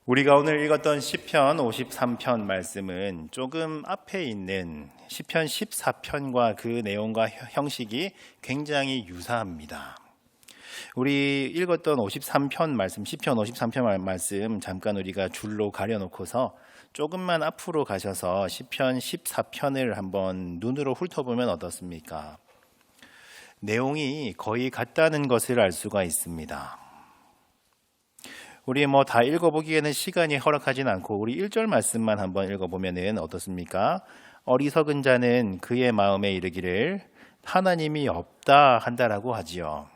우리가 오늘 읽었던 시편 53편 말씀은 조금 앞에 있는 시편 14편과 그 내용과 형식이 굉장히 유사합니다. 우리 읽었던 53편 말씀, 시편 53편 말씀 잠깐 우리가 줄로 가려놓고서 조금만 앞으로 가셔서 시편 14편을 한번 눈으로 훑어보면 어떻습니까? 내용이 거의 같다는 것을 알 수가 있습니다. 우리 다 읽어보기에는 시간이 허락하진 않고 우리 1절 말씀만 한번 읽어보면은 어떻습니까? 어리석은 자는 그의 마음에 이르기를 하나님이 없다 한다라고 하지요.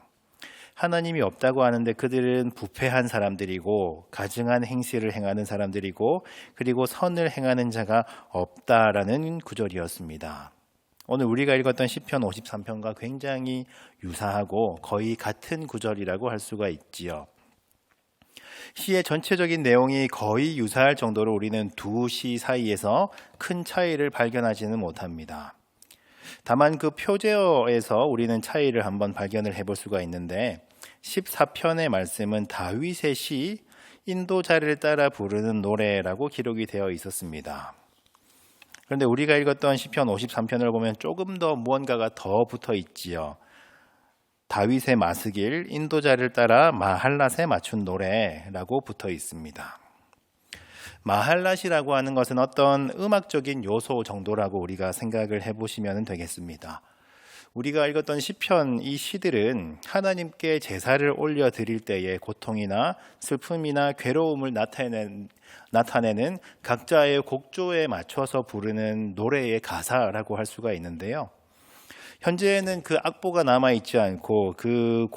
하나님이 없다고 하는데 그들은 부패한 사람들이고 가증한 행실을 행하는 사람들이고 그리고 선을 행하는 자가 없다라는 구절이었습니다. 오늘 우리가 읽었던 시편 53편과 굉장히 유사하고 거의 같은 구절이라고 할 수가 있지요. 시의 전체적인 내용이 거의 유사할 정도로 우리는 두 시 사이에서 큰 차이를 발견하지는 못합니다. 다만 그 표제어에서 우리는 차이를 한번 발견을 해볼 수가 있는데 14편의 말씀은 다윗의 시 인도자를 따라 부르는 노래라고 기록이 되어 있었습니다. 그런데 우리가 읽었던 시편 53편을 보면 조금 더 무언가가 더 붙어 있지요. 다윗의 마스길 인도자를 따라 마할랏에 맞춘 노래라고 붙어 있습니다. 마할랏이라고 하는 것은 어떤 음악적인 요소 정도라고 우리가 생각을 해보시면 되겠습니다. 우리가 읽었던 시편 이 시들은 하나님께 제사를 올려드릴 때의 고통이나 슬픔이나 괴로움을 나타내는 각자의 곡조에 맞춰서 부르는 노래의 가사라고 할 수가 있는데요. 현재는 그 악보가 남아있지 않고 그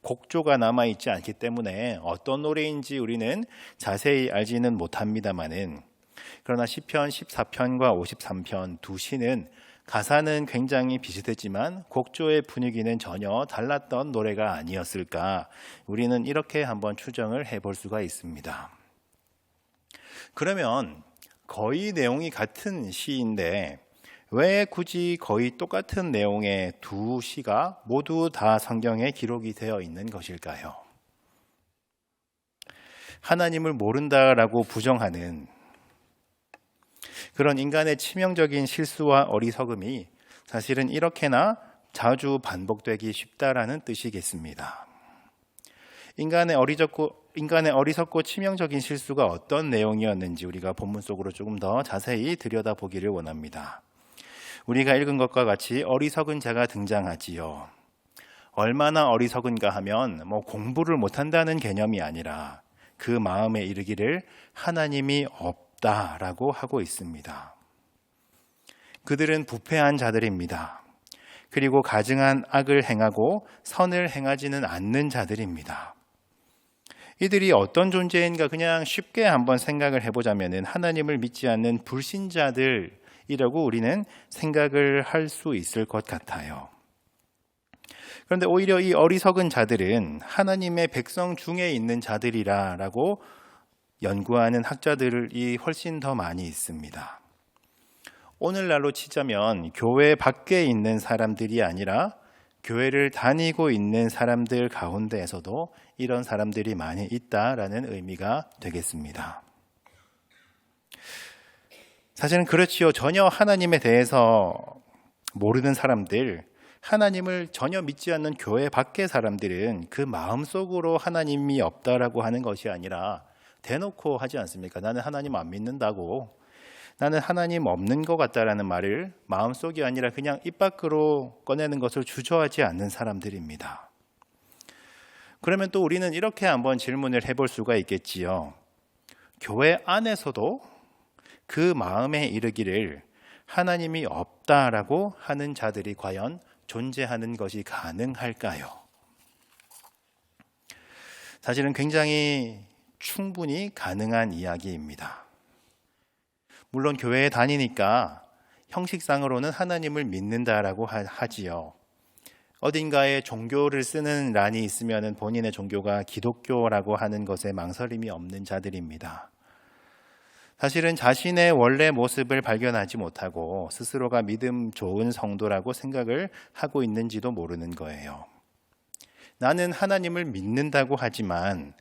곡조가 남아있지 않기 때문에 어떤 노래인지 우리는 자세히 알지는 못합니다만은 그러나 시편 14편과 53편 두 시는 가사는 굉장히 비슷했지만 곡조의 분위기는 전혀 달랐던 노래가 아니었을까 우리는 이렇게 한번 추정을 해볼 수가 있습니다. 그러면 거의 내용이 같은 시인데 왜 굳이 거의 똑같은 내용의 두 시가 모두 다 성경에 기록이 되어 있는 것일까요? 하나님을 모른다라고 부정하는 그런 인간의 치명적인 실수와 어리석음이 사실은 이렇게나 자주 반복되기 쉽다라는 뜻이겠습니다. 인간의 어리석고 치명적인 실수가 어떤 내용이었는지 우리가 본문 속으로 조금 더 자세히 들여다보기를 원합니다. 우리가 읽은 것과 같이 어리석은 자가 등장하지요. 얼마나 어리석은가 하면 공부를 못한다는 개념이 아니라 그 마음에 이르기를 하나님이 없다라고 하고 있습니다. 그들은 부패한 자들입니다. 그리고 가증한 악을 행하고 선을 행하지는 않는 자들입니다. 이들이 어떤 존재인가 그냥 쉽게 한번 생각을 해보자면 하나님을 믿지 않는 불신자들 이라고 우리는 생각을 할 수 있을 것 같아요. 그런데 오히려 이 어리석은 자들은 하나님의 백성 중에 있는 자들이라고 연구하는 학자들이 훨씬 더 많이 있습니다. 오늘날로 치자면 교회 밖에 있는 사람들이 아니라 교회를 다니고 있는 사람들 가운데에서도 이런 사람들이 많이 있다라는 의미가 되겠습니다. 사실은 그렇지요. 전혀 하나님에 대해서 모르는 사람들, 하나님을 전혀 믿지 않는 교회 밖의 사람들은 그 마음속으로 하나님이 없다라고 하는 것이 아니라 대놓고 하지 않습니까? 나는 하나님 안 믿는다고, 나는 하나님 없는 것 같다라는 말을 마음속이 아니라 그냥 입 밖으로 꺼내는 것을 주저하지 않는 사람들입니다. 그러면 또 우리는 이렇게 한번 질문을 해볼 수가 있겠지요. 교회 안에서도 그 마음에 이르기를 하나님이 없다라고 하는 자들이 과연 존재하는 것이 가능할까요? 사실은 굉장히 충분히 가능한 이야기입니다. 물론 교회에 다니니까 형식상으로는 하나님을 믿는다라고 하지요. 어딘가에 종교를 쓰는 란이 있으면 본인의 종교가 기독교라고 하는 것에 망설임이 없는 자들입니다. 사실은 자신의 원래 모습을 발견하지 못하고 스스로가 믿음 좋은 성도라고 생각을 하고 있는지도 모르는 거예요. 나는 하나님을 믿는다고 하지만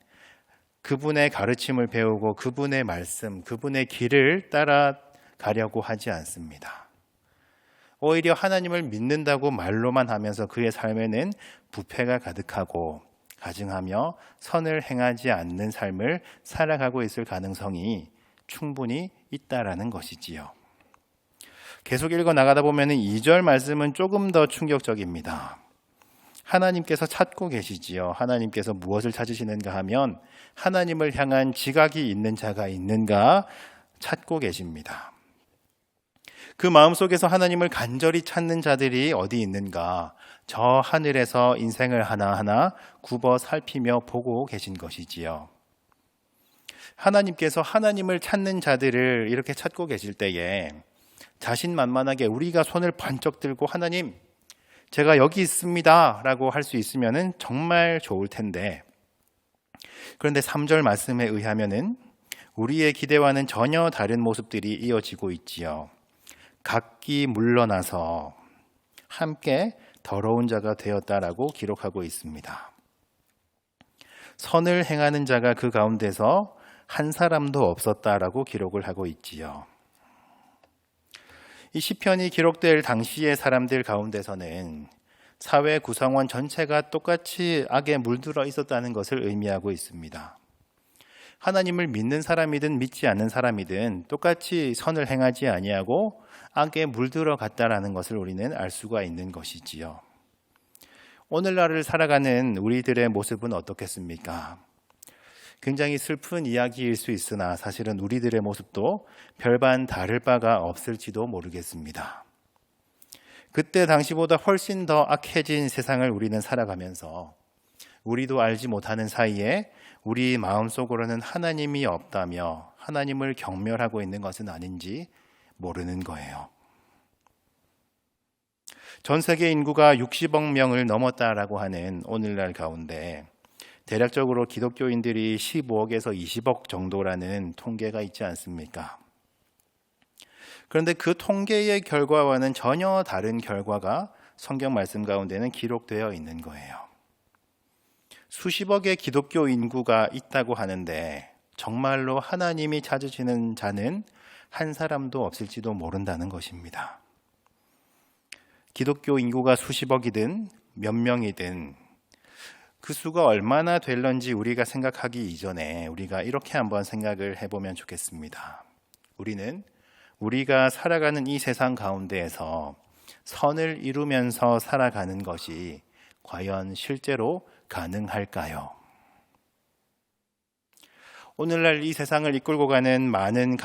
그분의 가르침을 배우고 그분의 말씀, 그분의 길을 따라가려고 하지 않습니다. 오히려 하나님을 믿는다고 말로만 하면서 그의 삶에는 부패가 가득하고 가증하며 선을 행하지 않는 삶을 살아가고 있을 가능성이 충분히 있다라는 것이지요. 계속 읽어 나가다 보면 2절 말씀은 조금 더 충격적입니다. 하나님께서 찾고 계시지요. 하나님께서 무엇을 찾으시는가 하면 하나님을 향한 지각이 있는 자가 있는가 찾고 계십니다. 그 마음속에서 하나님을 간절히 찾는 자들이 어디 있는가, 저 하늘에서 인생을 하나하나 굽어 살피며 보고 계신 것이지요. 하나님께서 하나님을 찾는 자들을 이렇게 찾고 계실 때에 자신만만하게 우리가 손을 번쩍 들고 하나님, 제가 여기 있습니다 라고 할 수 있으면 정말 좋을 텐데, 그런데 3절 말씀에 의하면은 우리의 기대와는 전혀 다른 모습들이 이어지고 있지요. 각기 물러나서 함께 더러운 자가 되었다라고 기록하고 있습니다. 선을 행하는 자가 그 가운데서 한 사람도 없었다라고 기록을 하고 있지요. 이 시편이 기록될 당시의 사람들 가운데서는 사회 구성원 전체가 똑같이 악에 물들어 있었다는 것을 의미하고 있습니다. 하나님을 믿는 사람이든 믿지 않는 사람이든 똑같이 선을 행하지 아니하고 악에 물들어 갔다라는 것을 우리는 알 수가 있는 것이지요. 오늘날을 살아가는 우리들의 모습은 어떻겠습니까? 굉장히 슬픈 이야기일 수 있으나 사실은 우리들의 모습도 별반 다를 바가 없을지도 모르겠습니다. 그때 당시보다 훨씬 더 악해진 세상을 우리는 살아가면서 우리도 알지 못하는 사이에 우리 마음속으로는 하나님이 없다며 하나님을 경멸하고 있는 것은 아닌지 모르는 거예요. 전 세계 인구가 60억 명을 넘었다라고 하는 오늘날 가운데 대략적으로 기독교인들이 15억에서 20억 정도라는 통계가 있지 않습니까? 그런데 그 통계의 결과와는 전혀 다른 결과가 성경 말씀 가운데는 기록되어 있는 거예요. 수십억의 기독교 인구가 있다고 하는데 정말로 하나님이 찾으시는 자는 한 사람도 없을지도 모른다는 것입니다. 기독교 인구가 수십억이든 몇 명이든 그 수가 얼마나 될런지 우리가 생각하기 이전에 우리가 이렇게 한번 생각을 해보면 좋겠습니다. 우리는 우리가 살아가는 이 세상 가운데에서 선을 이루면서 살아가는 것이 과연 실제로 가능할까요? 오늘날 이 세상을 이끌고 가는 많은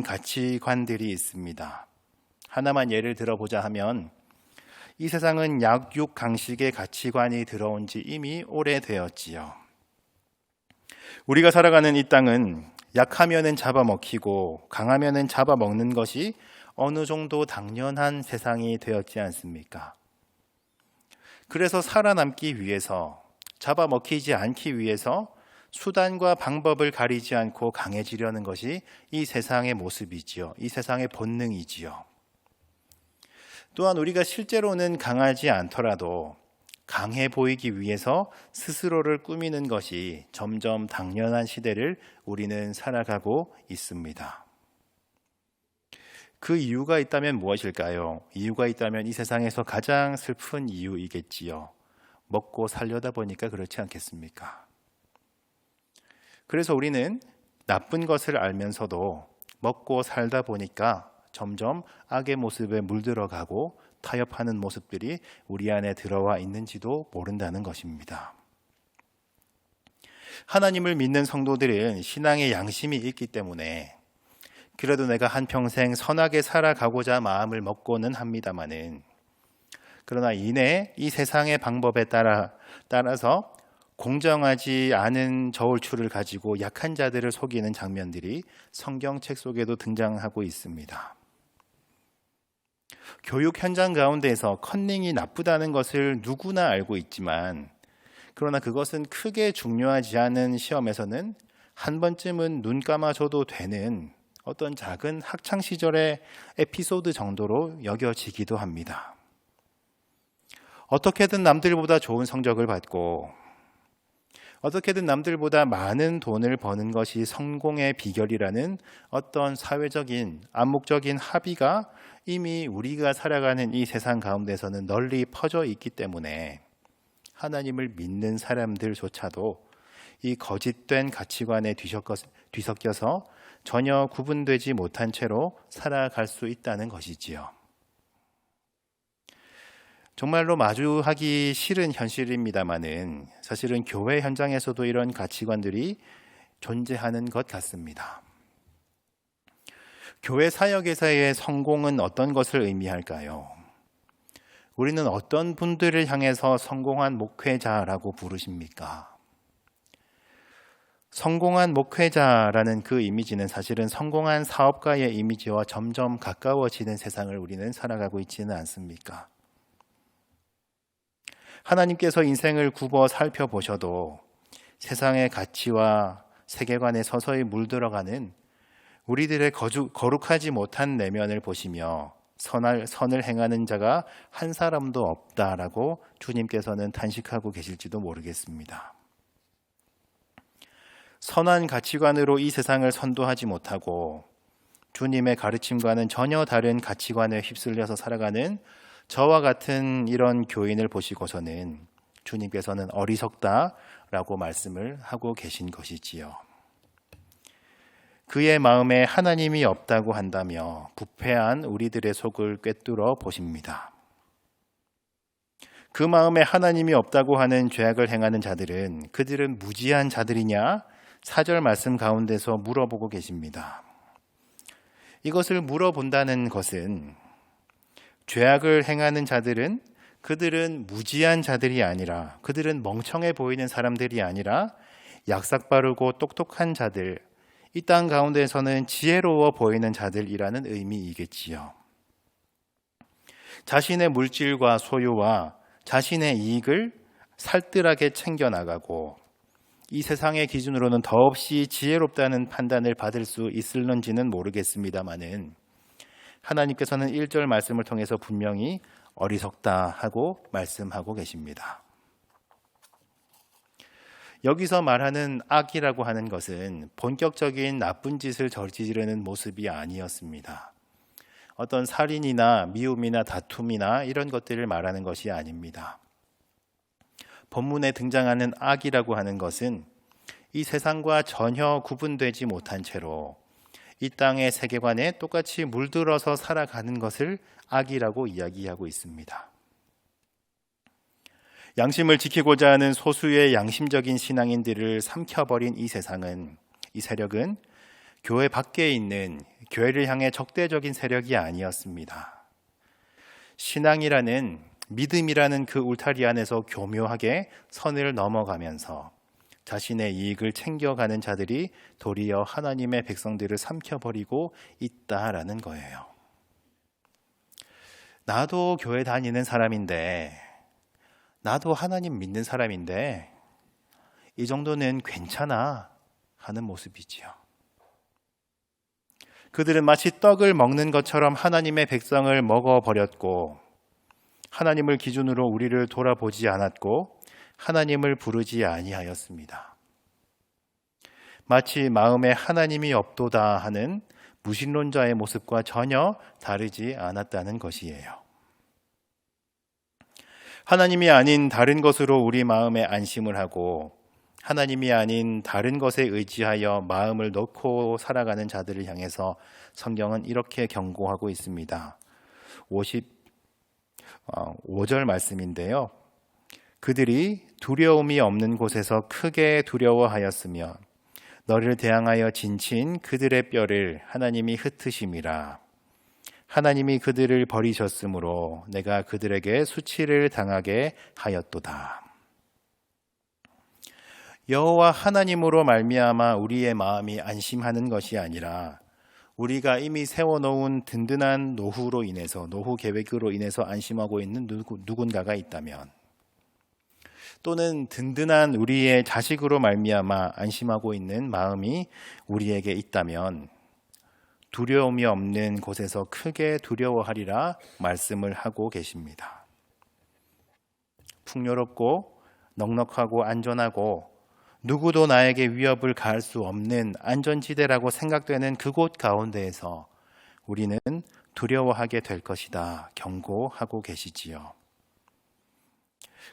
가치관들이 있습니다. 하나만 예를 들어보자 하면 이 세상은 약육 강식의 가치관이 들어온 지 이미 오래되었지요. 우리가 살아가는 이 땅은 약하면은 잡아먹히고 강하면은 잡아먹는 것이 어느 정도 당연한 세상이 되었지 않습니까? 그래서 살아남기 위해서, 잡아먹히지 않기 위해서 수단과 방법을 가리지 않고 강해지려는 것이 이 세상의 모습이지요. 이 세상의 본능이지요. 또한 우리가 실제로는 강하지 않더라도 강해 보이기 위해서 스스로를 꾸미는 것이 점점 당연한 시대를 우리는 살아가고 있습니다. 그 이유가 있다면 무엇일까요? 이유가 있다면 이 세상에서 가장 슬픈 이유이겠지요. 먹고 살려다 보니까 그렇지 않겠습니까? 그래서 우리는 나쁜 것을 알면서도 먹고 살다 보니까 점점 악의 모습에 물들어가고 타협하는 모습들이 우리 안에 들어와 있는지도 모른다는 것입니다. 하나님을 믿는 성도들은 신앙의 양심이 있기 때문에 그래도 내가 한평생 선하게 살아가고자 마음을 먹고는 합니다마는, 그러나 이내 이 세상의 방법에 따라서 공정하지 않은 저울추를 가지고 약한 자들을 속이는 장면들이 성경책 속에도 등장하고 있습니다. 교육 현장 가운데에서 컨닝이 나쁘다는 것을 누구나 알고 있지만, 그러나 그것은 크게 중요하지 않은 시험에서는 한 번쯤은 눈 감아줘도 되는 어떤 작은 학창시절의 에피소드 정도로 여겨지기도 합니다. 어떻게든 남들보다 좋은 성적을 받고 어떻게든 남들보다 많은 돈을 버는 것이 성공의 비결이라는 어떤 사회적인 암묵적인 합의가 이미 우리가 살아가는 이 세상 가운데서는 널리 퍼져 있기 때문에 하나님을 믿는 사람들조차도 이 거짓된 가치관에 뒤섞여서 전혀 구분되지 못한 채로 살아갈 수 있다는 것이지요. 정말로 마주하기 싫은 현실입니다마는 사실은 교회 현장에서도 이런 가치관들이 존재하는 것 같습니다. 교회 사역에서의 성공은 어떤 것을 의미할까요? 우리는 어떤 분들을 향해서 성공한 목회자라고 부르십니까? 성공한 목회자라는 그 이미지는 사실은 성공한 사업가의 이미지와 점점 가까워지는 세상을 우리는 살아가고 있지는 않습니까? 하나님께서 인생을 굽어 살펴보셔도 세상의 가치와 세계관에 서서히 물들어가는 우리들의 거룩하지 못한 내면을 보시며 선을 행하는 자가 한 사람도 없다라고 주님께서는 탄식하고 계실지도 모르겠습니다. 선한 가치관으로 이 세상을 선도하지 못하고 주님의 가르침과는 전혀 다른 가치관에 휩쓸려서 살아가는 저와 같은 이런 교인을 보시고서는 주님께서는 어리석다라고 말씀을 하고 계신 것이지요. 그의 마음에 하나님이 없다고 한다며 부패한 우리들의 속을 꿰뚫어 보십니다. 그 마음에 하나님이 없다고 하는 죄악을 행하는 자들은 그들은 무지한 자들이냐? 4절 말씀 가운데서 물어보고 계십니다. 이것을 물어본다는 것은 죄악을 행하는 자들은 그들은 무지한 자들이 아니라 그들은 멍청해 보이는 사람들이 아니라 약삭빠르고 똑똑한 자들, 이 땅 가운데서는 지혜로워 보이는 자들이라는 의미이겠지요. 자신의 물질과 소유와 자신의 이익을 살뜰하게 챙겨나가고 이 세상의 기준으로는 더없이 지혜롭다는 판단을 받을 수 있을런지는 모르겠습니다마는 하나님께서는 1절 말씀을 통해서 분명히 어리석다 하고 말씀하고 계십니다. 여기서 말하는 악이라고 하는 것은 본격적인 나쁜 짓을 저지르는 모습이 아니었습니다. 어떤 살인이나 미움이나 다툼이나 이런 것들을 말하는 것이 아닙니다. 본문에 등장하는 악이라고 하는 것은 이 세상과 전혀 구분되지 못한 채로 이 땅의 세계관에 똑같이 물들어서 살아가는 것을 악이라고 이야기하고 있습니다. 양심을 지키고자 하는 소수의 양심적인 신앙인들을 삼켜버린 이 세력은 교회 밖에 있는 교회를 향해 적대적인 세력이 아니었습니다. 신앙이라는 믿음이라는 그 울타리 안에서 교묘하게 선을 넘어가면서 자신의 이익을 챙겨가는 자들이 도리어 하나님의 백성들을 삼켜버리고 있다라는 거예요. 나도 교회 다니는 사람인데, 나도 하나님 믿는 사람인데 이 정도는 괜찮아 하는 모습이지요. 그들은 마치 떡을 먹는 것처럼 하나님의 백성을 먹어버렸고 하나님을 기준으로 우리를 돌아보지 않았고 하나님을 부르지 아니하였습니다. 마치 마음에 하나님이 없도다 하는 무신론자의 모습과 전혀 다르지 않았다는 것이에요. 하나님이 아닌 다른 것으로 우리 마음에 안심을 하고 하나님이 아닌 다른 것에 의지하여 마음을 놓고 살아가는 자들을 향해서 성경은 이렇게 경고하고 있습니다. 55절 말씀인데요. 그들이 두려움이 없는 곳에서 크게 두려워하였으며 너를 대항하여 진친 그들의 뼈를 하나님이 흩으심이라. 하나님이 그들을 버리셨으므로 내가 그들에게 수치를 당하게 하였도다. 여호와 하나님으로 말미암아 우리의 마음이 안심하는 것이 아니라 우리가 이미 세워놓은 든든한 노후 계획으로 인해서 안심하고 있는 누군가가 있다면, 또는 든든한 우리의 자식으로 말미암아 안심하고 있는 마음이 우리에게 있다면 두려움이 없는 곳에서 크게 두려워하리라 말씀을 하고 계십니다. 풍요롭고 넉넉하고 안전하고 누구도 나에게 위협을 가할 수 없는 안전지대라고 생각되는 그곳 가운데에서 우리는 두려워하게 될 것이다 경고하고 계시지요.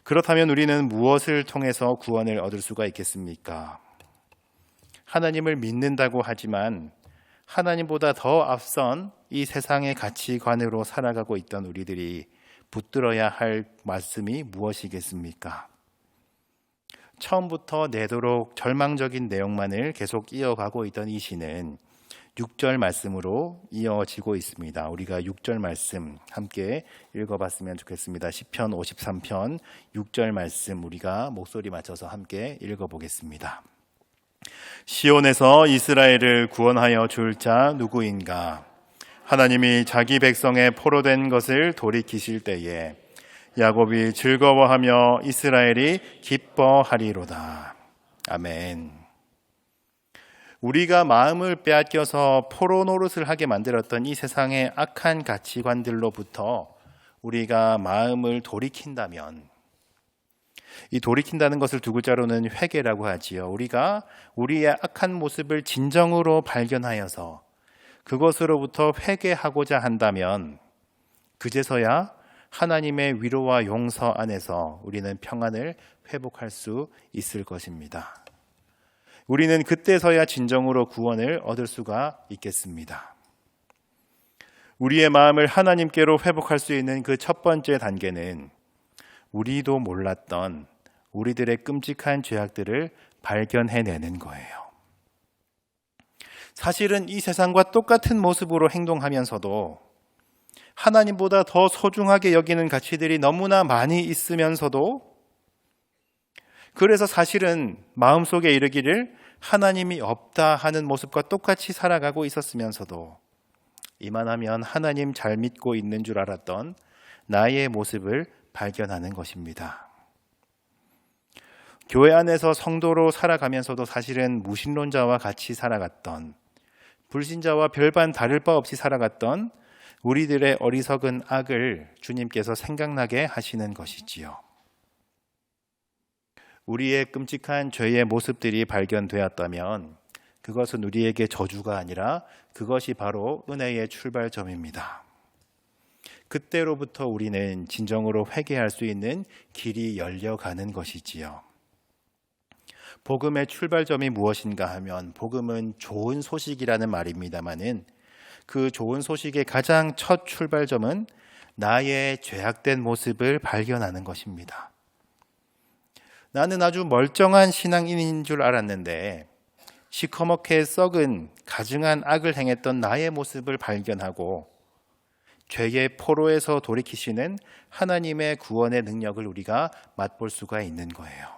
그렇다면 우리는 무엇을 통해서 구원을 얻을 수가 있겠습니까? 하나님을 믿는다고 하지만 하나님보다 더 앞선 이 세상의 가치관으로 살아가고 있던 우리들이 붙들어야 할 말씀이 무엇이겠습니까? 처음부터 내도록 절망적인 내용만을 계속 이어가고 있던 이 시는 6절 말씀으로 이어지고 있습니다. 우리가 6절 말씀 함께 읽어봤으면 좋겠습니다. 시편 53편 6절 말씀 우리가 목소리 맞춰서 함께 읽어보겠습니다. 시온에서 이스라엘을 구원하여 줄 자 누구인가? 하나님이 자기 백성의 포로된 것을 돌이키실 때에 야곱이 즐거워하며 이스라엘이 기뻐하리로다. 아멘. 우리가 마음을 빼앗겨서 포로 노릇을 하게 만들었던 이 세상의 악한 가치관들로부터 우리가 마음을 돌이킨다면, 이 돌이킨다는 것을 두 글자로는 회개라고 하지요. 우리가 우리의 악한 모습을 진정으로 발견하여서 그것으로부터 회개하고자 한다면 그제서야 하나님의 위로와 용서 안에서 우리는 평안을 회복할 수 있을 것입니다. 우리는 그때서야 진정으로 구원을 얻을 수가 있겠습니다. 우리의 마음을 하나님께로 회복할 수 있는 그 첫 번째 단계는 우리도 몰랐던 우리들의 끔찍한 죄악들을 발견해내는 거예요. 사실은 이 세상과 똑같은 모습으로 행동하면서도 하나님보다 더 소중하게 여기는 가치들이 너무나 많이 있으면서도, 그래서 사실은 마음속에 이르기를 하나님이 없다 하는 모습과 똑같이 살아가고 있었으면서도 이만하면 하나님 잘 믿고 있는 줄 알았던 나의 모습을 발견하는 것입니다. 교회 안에서 성도로 살아가면서도 사실은 무신론자와 같이 살아갔던, 불신자와 별반 다를 바 없이 살아갔던 우리들의 어리석은 악을 주님께서 생각나게 하시는 것이지요. 우리의 끔찍한 죄의 모습들이 발견되었다면 그것은 우리에게 저주가 아니라 그것이 바로 은혜의 출발점입니다. 그때로부터 우리는 진정으로 회개할 수 있는 길이 열려가는 것이지요. 복음의 출발점이 무엇인가 하면 복음은 좋은 소식이라는 말입니다마는 그 좋은 소식의 가장 첫 출발점은 나의 죄악된 모습을 발견하는 것입니다. 나는 아주 멀쩡한 신앙인인 줄 알았는데 시커멓게 썩은 가증한 악을 행했던 나의 모습을 발견하고 죄의 포로에서 돌이키시는 하나님의 구원의 능력을 우리가 맛볼 수가 있는 거예요.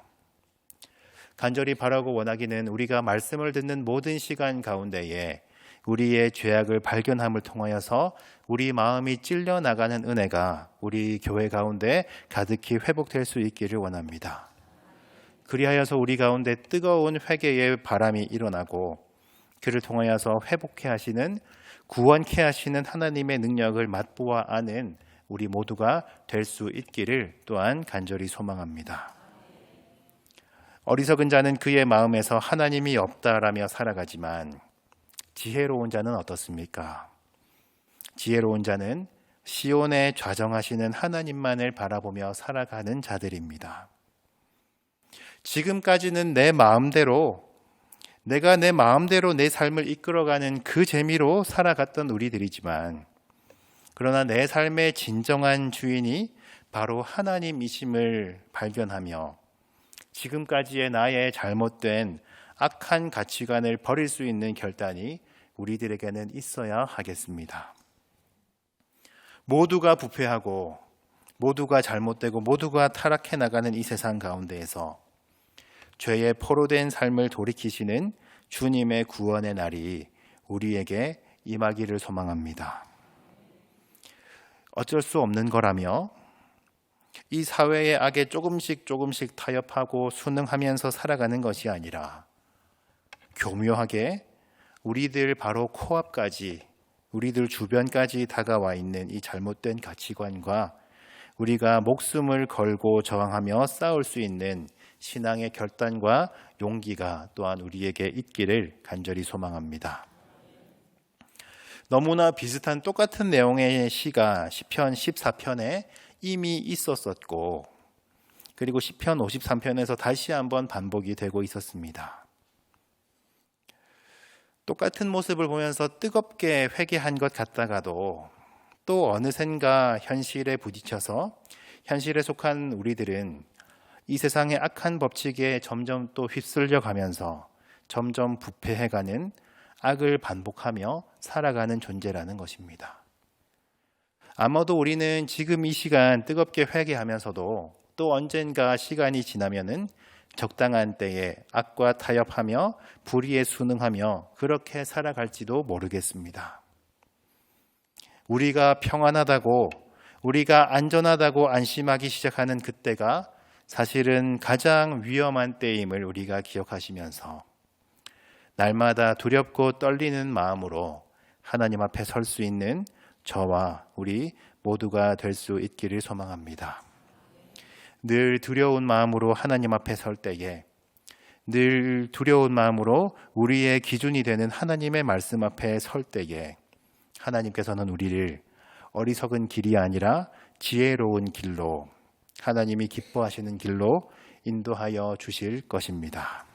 간절히 바라고 원하기는 우리가 말씀을 듣는 모든 시간 가운데에 우리의 죄악을 발견함을 통하여서 우리 마음이 찔려나가는 은혜가 우리 교회 가운데 가득히 회복될 수 있기를 원합니다. 그리하여서 우리 가운데 뜨거운 회개의 바람이 일어나고 그를 통하여서 회복케 하시는, 구원케 하시는 하나님의 능력을 맛보아 아는 우리 모두가 될 수 있기를 또한 간절히 소망합니다. 어리석은 자는 그의 마음에서 하나님이 없다라며 살아가지만 지혜로운 자는 어떻습니까? 지혜로운 자는 시온에 좌정하시는 하나님만을 바라보며 살아가는 자들입니다. 지금까지는 내가 내 마음대로 내 삶을 이끌어가는 그 재미로 살아갔던 우리들이지만, 그러나 내 삶의 진정한 주인이 바로 하나님이심을 발견하며 지금까지의 나의 잘못된 악한 가치관을 버릴 수 있는 결단이 우리들에게는 있어야 하겠습니다. 모두가 부패하고 모두가 잘못되고 모두가 타락해 나가는 이 세상 가운데에서 죄의 포로된 삶을 돌이키시는 주님의 구원의 날이 우리에게 임하기를 소망합니다. 어쩔 수 없는 거라며 이 사회의 악에 조금씩 타협하고 순응하면서 살아가는 것이 아니라 교묘하게 우리들 바로 코앞까지, 우리들 주변까지 다가와 있는 이 잘못된 가치관과 우리가 목숨을 걸고 저항하며 싸울 수 있는 신앙의 결단과 용기가 또한 우리에게 있기를 간절히 소망합니다. 너무나 비슷한 똑같은 내용의 시가 시편 14편에 이미 있었었고, 그리고 시편 53편에서 다시 한번 반복이 되고 있었습니다. 똑같은 모습을 보면서 뜨겁게 회개한 것 같다가도 또 어느샌가 현실에 부딪혀서 현실에 속한 우리들은 이 세상의 악한 법칙에 점점 또 휩쓸려 가면서 점점 부패해가는 악을 반복하며 살아가는 존재라는 것입니다. 아마도 우리는 지금 이 시간 뜨겁게 회개하면서도 또 언젠가 시간이 지나면은 적당한 때에 악과 타협하며 불의에 순응하며 그렇게 살아갈지도 모르겠습니다. 우리가 평안하다고, 우리가 안전하다고 안심하기 시작하는 그때가 사실은 가장 위험한 때임을 우리가 기억하시면서 날마다 두렵고 떨리는 마음으로 하나님 앞에 설 수 있는 저와 우리 모두가 될 수 있기를 소망합니다. 늘 두려운 마음으로 하나님 앞에 설 때에, 늘 두려운 마음으로 우리의 기준이 되는 하나님의 말씀 앞에 설 때에 하나님께서는 우리를 어리석은 길이 아니라 지혜로운 길로, 하나님이 기뻐하시는 길로 인도하여 주실 것입니다.